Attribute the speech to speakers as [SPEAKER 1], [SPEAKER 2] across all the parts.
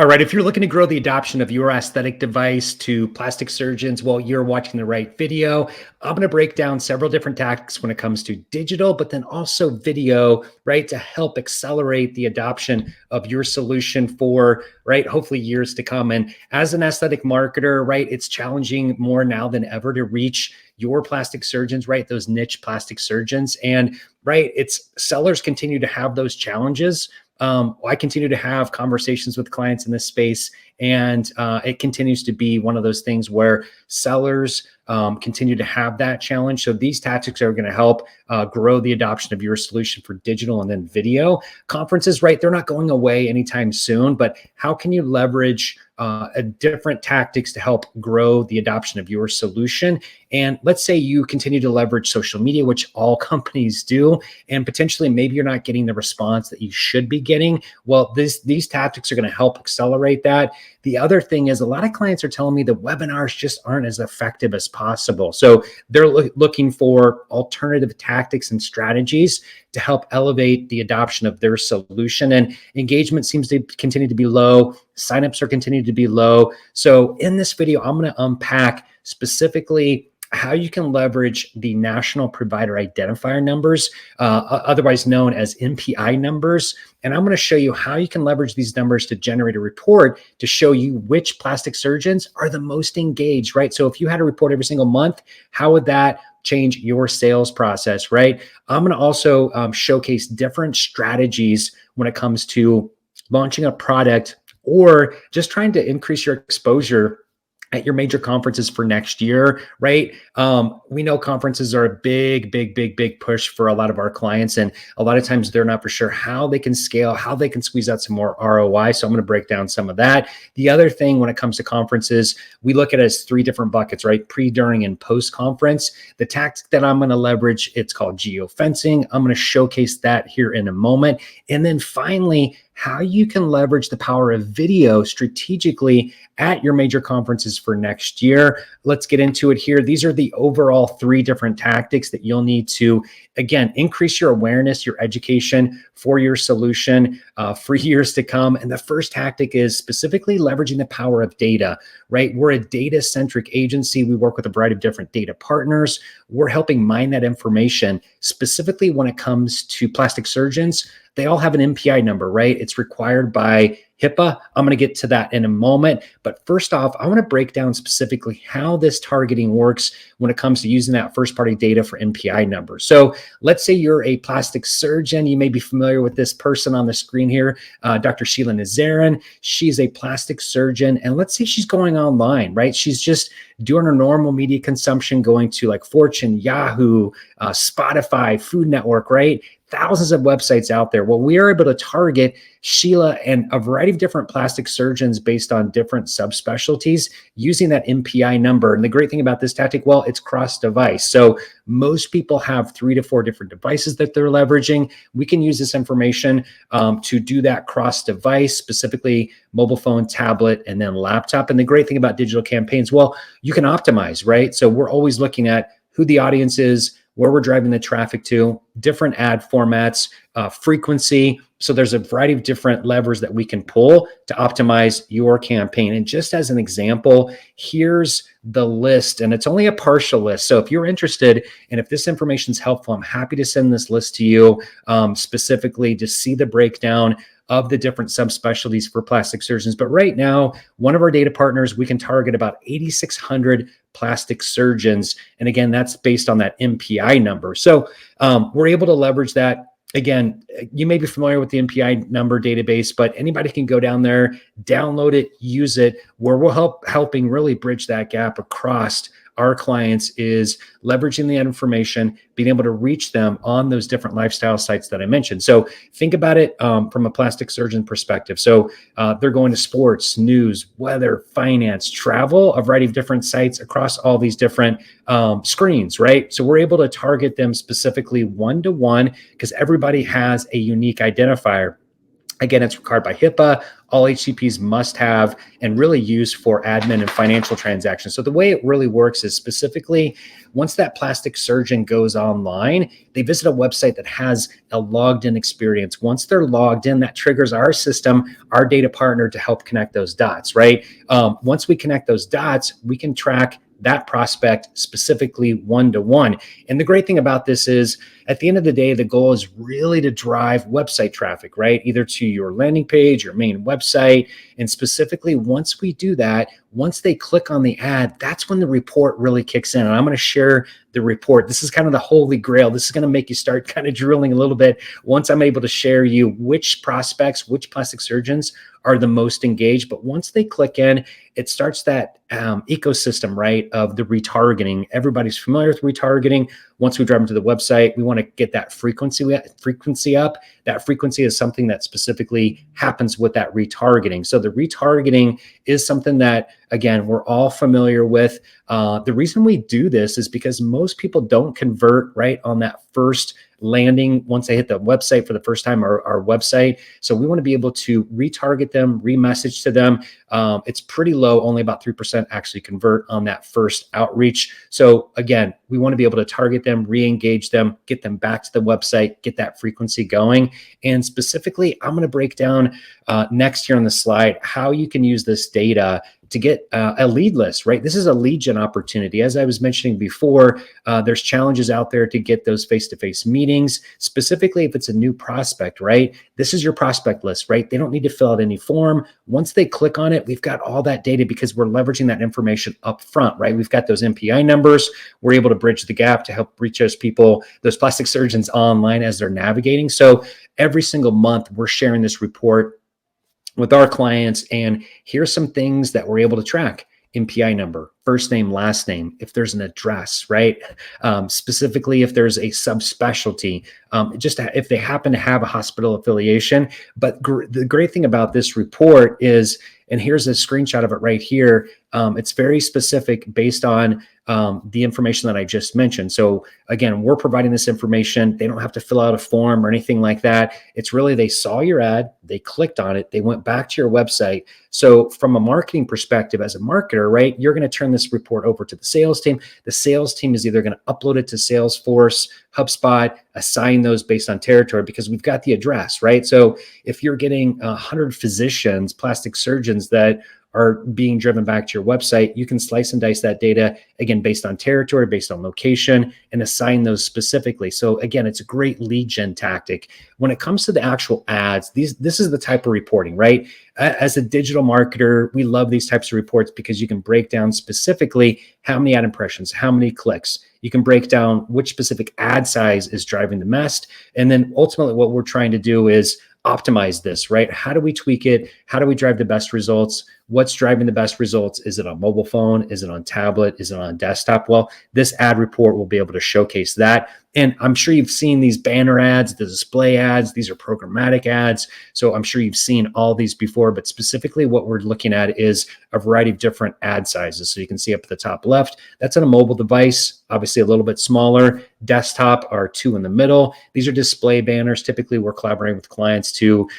[SPEAKER 1] All right, if you're looking to grow the adoption of your aesthetic device to plastic surgeons, well, you're watching the right video. I'm going to break down several different tactics when it comes to digital, but then also video, right, to help accelerate the adoption of your solution for, right, hopefully years to come. And as an aesthetic marketer, right, it's challenging more now than ever to reach your plastic surgeons, right, those niche plastic surgeons. And, right, it's sellers continue to have those challenges. I continue to have conversations with clients in this space, and it continues to be one of those things where sellers continue to have that challenge. So these tactics are going to help grow the adoption of your solution for digital and then video. Conferences, right? They're not going away anytime soon, but how can you leverage different tactics to help grow the adoption of your solution? And let's say you continue to leverage social media, which all companies do, and potentially maybe you're not getting the response that you should be getting. Well, these tactics are going to help accelerate that. The other thing is a lot of clients are telling me that webinars just aren't as effective as possible. So they're looking for alternative tactics and strategies to help elevate the adoption of their solution. And engagement seems to continue to be low. Signups are continuing to be low. So in this video, I'm going to unpack specifically how you can leverage the National Provider Identifier numbers, otherwise known as NPI numbers. And I'm going to show you how you can leverage these numbers to generate a report to show you which plastic surgeons are the most engaged, right? So if you had a report every single month, how would that change your sales process, right? I'm going to also showcase different strategies when it comes to launching a product or just trying to increase your exposure at your major conferences for next year, right? We know conferences are a big push for a lot of our clients. And a lot of times they're not for sure how they can scale, how they can squeeze out some more ROI. So I'm going to break down some of that. The other thing when it comes to conferences, we look at it as three different buckets, right? Pre, during, and post-conference. The tactic that I'm going to leverage, it's called geofencing. I'm going to showcase that here in a moment. And then finally, how you can leverage the power of video strategically at your major conferences for next year. Let's get into it here. These are the overall three different tactics that you'll need to, again, increase your awareness, your education for your solution for years to come. And the first tactic is specifically leveraging the power of data, right? We're a data-centric agency. We work with a variety of different data partners. We're helping mine that information specifically when it comes to plastic surgeons. They all have an NPI number, right? It's required by HIPAA. I'm going to get to that in a moment. But first off, I want to break down specifically how this targeting works when it comes to using that first-party data for NPI numbers. So let's say you're a plastic surgeon. You may be familiar with this person on the screen here, Dr. Sheila Nazarin. She's a plastic surgeon. And let's say she's going online, right? She's just doing her normal media consumption, going to like Fortune, Yahoo, Spotify, Food Network, right? Thousands of websites out there. Well, we are able to target Sheila and a variety of different plastic surgeons based on different subspecialties using that NPI number. And the great thing about this tactic, well, it's cross-device. So most people have 3 to 4 different devices that they're leveraging. We can use this information to do that cross-device, specifically mobile phone, tablet, and then laptop. And the great thing about digital campaigns, well, you can optimize, right? So we're always looking at who the audience is, where we're driving the traffic to, different ad formats, frequency. So there's a variety of different levers that we can pull to optimize your campaign. And just as an example, here's the list, and it's only a partial list. So if you're interested and if this information is helpful, I'm happy to send this list to you specifically to see the breakdown of the different subspecialties for plastic surgeons. But right now, one of our data partners, we can target about 8,600 plastic surgeons. And again, that's based on that NPI number. So we're able to leverage that. Again, you may be familiar with the NPI number database, but anybody can go down there, download it, use it. Where we're helping really bridge that gap across our clients is leveraging the information, being able to reach them on those different lifestyle sites that I mentioned. So think about it from a plastic surgeon perspective. So they're going to sports, news, weather, finance, travel, a variety of different sites across all these different screens, right? So we're able to target them specifically one-to-one because everybody has a unique identifier. Again, it's required by HIPAA. All HCPs must have and really used for admin and financial transactions. So the way it really works is specifically once that plastic surgeon goes online, they visit a website that has a logged in experience. Once they're logged in, that triggers our system, our data partner to help connect those dots, right? Once we connect those dots, we can track that prospect specifically one-to-one. And the great thing about this is at the end of the day, the goal is really to drive website traffic, right? Either to your landing page, your main website. And specifically, once we do that, once they click on the ad, that's when the report really kicks in. And I'm going to share the report. This is kind of the holy grail. This is going to make you start kind of drilling a little bit once I'm able to share you which prospects, which plastic surgeons are the most engaged. But once they click in, it starts that ecosystem, right, of the retargeting. Everybody's familiar with retargeting. Once we drive them to the website, we want to get that frequency up. That frequency is something that specifically happens with that retargeting. So the retargeting is something that, again, we're all familiar with. The reason we do this is because most people don't convert right on that first landing once they hit the website for the first time, our website. So we want to be able to retarget them, remessage to them. It's pretty low, only about 3% actually convert on that first outreach. So again, we want to be able to target them, re-engage them, get them back to the website, get that frequency going. And specifically, I'm going to break down next here on the slide how you can use this data to get a lead list, right? This is a lead gen opportunity. As I was mentioning before, there's challenges out there to get those face-to-face meetings, specifically if it's a new prospect, right? This is your prospect list, right? They don't need to fill out any form. Once they click on it, we've got all that data because we're leveraging that information up front, right? We've got those MPI numbers. We're able to bridge the gap to help reach those people, those plastic surgeons online as they're navigating. So every single month, we're sharing this report with our clients, and here's some things that we're able to track. MPI number, first name, last name, if there's an address, right? Specifically, if there's a subspecialty, just if they happen to have a hospital affiliation. But the great thing about this report is, and here's a screenshot of it right here, it's very specific based on the information that I just mentioned. So again, we're providing this information. They don't have to fill out a form or anything like that. It's really, they saw your ad, they clicked on it, they went back to your website. So from a marketing perspective, as a marketer, right, you're going to turn this report over to the sales team. The sales team is either going to upload it to Salesforce, HubSpot, assign those based on territory because we've got the address, right? So if you're getting 100 physicians, plastic surgeons that are being driven back to your website, you can slice and dice that data, again, based on territory, based on location, and assign those specifically. So again, it's a great lead gen tactic. When it comes to the actual ads, this is the type of reporting, right? As a digital marketer, we love these types of reports because you can break down specifically how many ad impressions, how many clicks. You can break down which specific ad size is driving the best. And then ultimately what we're trying to do is optimize this, right? How do we tweak it? How do we drive the best results? What's driving the best results? Is it on mobile phone? Is it on tablet? Is it on desktop? Well, this ad report will be able to showcase that. And I'm sure you've seen these banner ads, the display ads. These are programmatic ads. So I'm sure you've seen all these before, but specifically what we're looking at is a variety of different ad sizes. So you can see up at the top left, that's on a mobile device, obviously a little bit smaller. Desktop are two in the middle. These are display banners. Typically, we're collaborating with clients to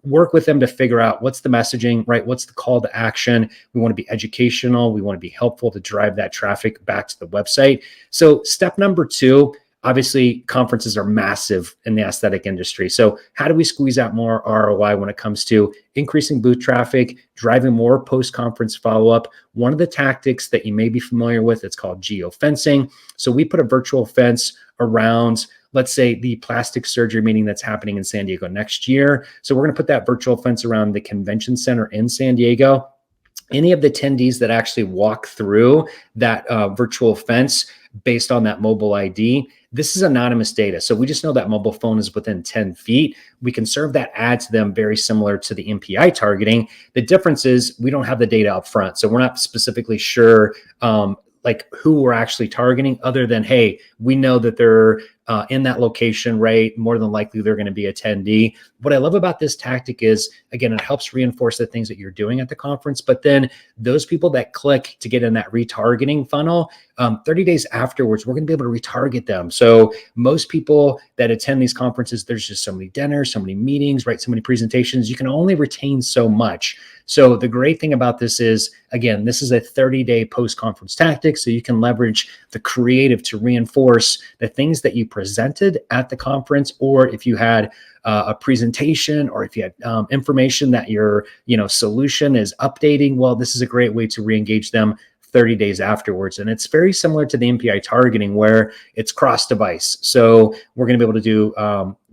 [SPEAKER 1] work with them to figure out what's the messaging, right? What's the call to action? We want to be educational. We want to be helpful to drive that traffic back to the website. So step number 2, obviously conferences are massive in the aesthetic industry. So how do we squeeze out more ROI when it comes to increasing booth traffic, driving more post-conference follow-up? One of the tactics that you may be familiar with, it's called geofencing. So we put a virtual fence around, let's say, the plastic surgery meeting that's happening in San Diego next year. So we're going to put that virtual fence around the convention center in San Diego. Any of the attendees that actually walk through that virtual fence based on that mobile ID, this is anonymous data. So we just know that mobile phone is within 10 feet. We can serve that ad to them very similar to the MPI targeting. The difference is we don't have the data up front. So we're not specifically sure like who we're actually targeting other than, hey, we know that they're in that location, right? More than likely they're going to be attendee. What I love about this tactic is, again, it helps reinforce the things that you're doing at the conference, but then those people that click to get in that retargeting funnel, 30 days afterwards, we're going to be able to retarget them. So most people that attend these conferences, there's just so many dinners, so many meetings, right? So many presentations, you can only retain so much. So the great thing about this is, again, this is a 30-day post-conference tactic. So you can leverage the creative to reinforce the things that you presented at the conference, or if you had a presentation, or if you had information that your solution is updating, well, this is a great way to re-engage them 30 days afterwards. And it's very similar to the MPI targeting where it's cross device. So we're going to be able to do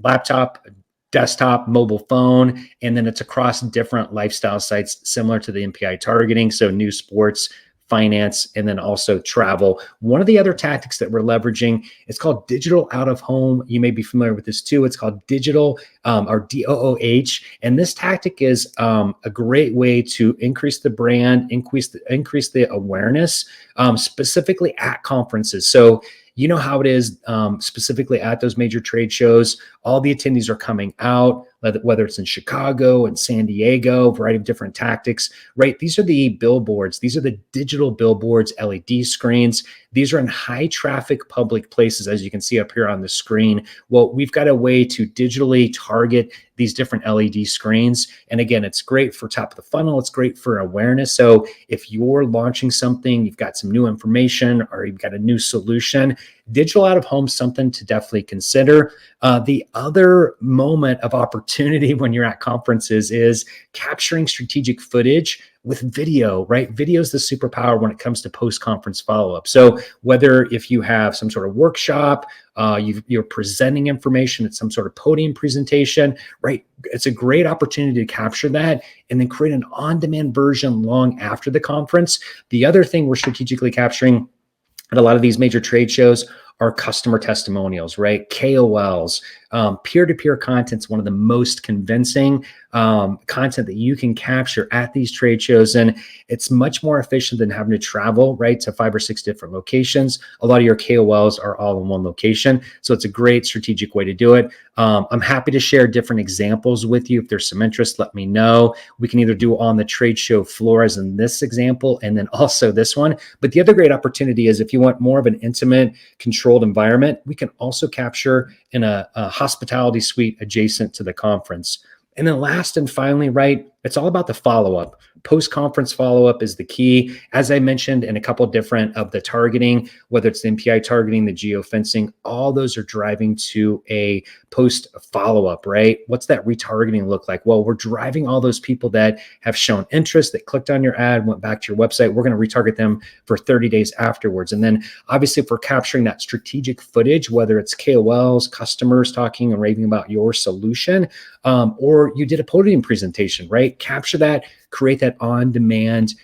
[SPEAKER 1] laptop, desktop, mobile phone, and then it's across different lifestyle sites similar to the MPI targeting. So news, sports, finance, and then also travel. One of the other tactics that we're leveraging is called digital out of home. You may be familiar with this too. It's called digital or DOOH. And this tactic is a great way to increase the brand, increase the awareness, specifically at conferences. So you know how it is, specifically at those major trade shows, all the attendees are coming out, whether it's in Chicago and San Diego, a variety of different tactics, right? These are the billboards. These are the digital billboards, LED screens. These are in high traffic public places, as you can see up here on the screen. Well, we've got a way to digitally target these different LED screens. And again, it's great for top of the funnel. It's great for awareness. So if you're launching something, you've got some new information or you've got a new solution, digital out of home, something to definitely consider. The other moment of opportunity when you're at conferences is capturing strategic footage with video, right? Video is the superpower when it comes to post-conference follow-up. So whether if you have some sort of workshop, you're presenting information at some sort of podium presentation, right? It's a great opportunity to capture that and then create an on-demand version long after the conference. The other thing we're strategically capturing at a lot of these major trade shows are customer testimonials, right? KOLs, peer-to-peer content's one of the most convincing content that you can capture at these trade shows. And it's much more efficient than having to travel, right, to 5 or 6 different locations. A lot of your KOLs are all in one location. So it's a great strategic way to do it. I'm happy to share different examples with you. If there's some interest, let me know. We can either do on the trade show floor as in this example, and then also this one. But the other great opportunity is if you want more of an intimate, controlled environment, we can also capture in a hospitality suite adjacent to the conference. And then last and finally, right, it's all about the follow-up. Post-conference follow-up is the key. As I mentioned in a couple different of the targeting, whether it's the MPI targeting, the geofencing, all those are driving to a post follow-up, right? What's that retargeting look like? Well, we're driving all those people that have shown interest, that clicked on your ad, went back to your website. We're going to retarget them for 30 days afterwards. And then obviously if we're capturing that strategic footage, whether it's KOLs, customers talking and raving about your solution, or you did a podium presentation, right? Capture that, create that on-demand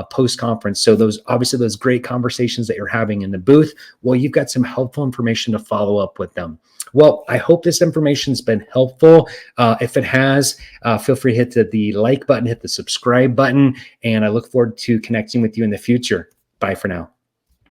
[SPEAKER 1] post-conference. So those great conversations that you're having in the booth, well, you've got some helpful information to follow up with them. Well, I hope this information's been helpful. If it has, feel free to hit the like button, hit the subscribe button, and I look forward to connecting with you in the future. Bye for now.